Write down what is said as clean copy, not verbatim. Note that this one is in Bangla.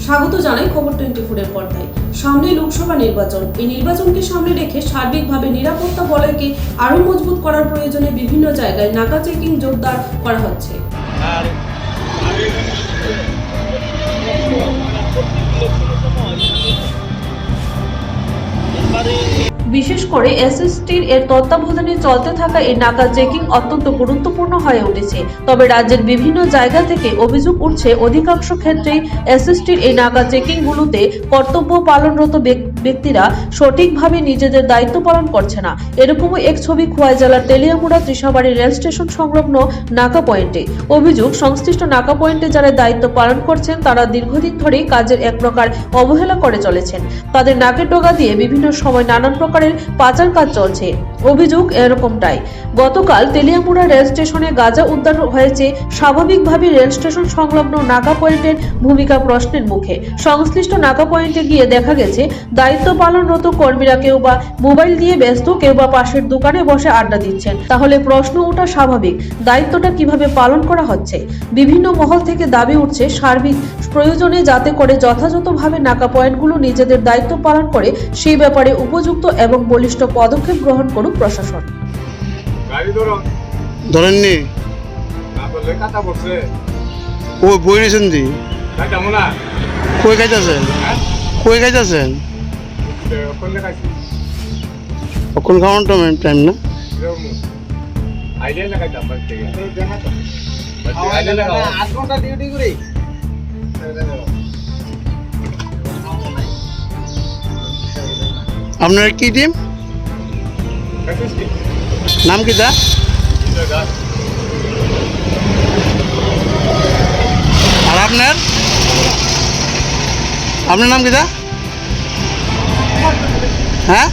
স্বাগত জানাই খবর 24 এর পর্দায়। সামনে লোকসভা নির্বাচন। এই নির্বাচনকে সামনে রেখে সার্বিকভাবে নিরাপত্তা বলয়কে আরও মজবুত করার প্রয়োজনে বিভিন্ন জায়গায় নাকা চেকিং জোরদার করা হচ্ছে। বিশেষ করে এসএসটির এর তত্ত্বাবধানে চলতে থাকা এই নাকা চেকিং অত্যন্ত গুরুত্বপূর্ণ হয়ে উঠেছে। তবে রাজ্যের বিভিন্ন জায়গা থেকে অভিযোগ উঠছে, অধিকাংশ ক্ষেত্রেই এসএসটির এই নাকা চেকিং গুলোতে কর্তব্য পালনরত ব্যক্তিরা সঠিকভাবে নিজেদের দায়িত্ব পালন করছে না। এরকমই এক ছবি খোয়াই জেলার তেলিয়ামুড়া ত্রিশাবাড়ি রেল স্টেশন সংলগ্ন নাকা পয়েন্টে। অভিযোগ, সংশ্লিষ্ট নাকা পয়েন্টে যারা দায়িত্ব পালন করছেন তারা দীর্ঘদিন ধরেই কাজের এক প্রকার অবহেলা করে চলেছেন। তাদের নাকের ডগা দিয়ে বিভিন্ন সময় নানান প্রকারের পাচার কাজ চলছে। অভিযোগ এরকমটাই। গতকাল তেলিয়ামুড়া রেল স্টেশনে গাঁজা উদ্ধার হয়েছে। স্বাভাবিকভাবে রেল স্টেশন সংলগ্ন নাকা পয়েন্টের ভূমিকা প্রশ্নের মুখে। সংশ্লিষ্ট নাকা পয়েন্টে গিয়ে দেখা গেছে দায়িত্ব পালনরত কর্মীরা কেউ বা মোবাইল নিয়ে ব্যস্ত, কেউ বা পাশের দোকানে বসে আড্ডা দিচ্ছেন। তাহলে প্রশ্ন ওঠা স্বাভাবিক, দায়িত্বটা কিভাবে পালন করা হচ্ছে? বিভিন্ন মহল থেকে দাবি উঠছে সার্বিক প্রয়োজনে যাতে করে যথাযথভাবে নাকা পয়েন্টগুলো নিজেদের দায়িত্ব পালন করে সেই ব্যাপারে উপযুক্ত এবং বলিষ্ঠ পদক্ষেপ গ্রহণ করুক প্রশাসন। ধরেননি ও বইরেছেন দি কই খাইতেছেন? কই খাইতেছেন? কখন খাওয়ান টাইম না? আপনার কি টিম? নাম কি দা? আর আপনার নাম কি দা? হ্যাঁ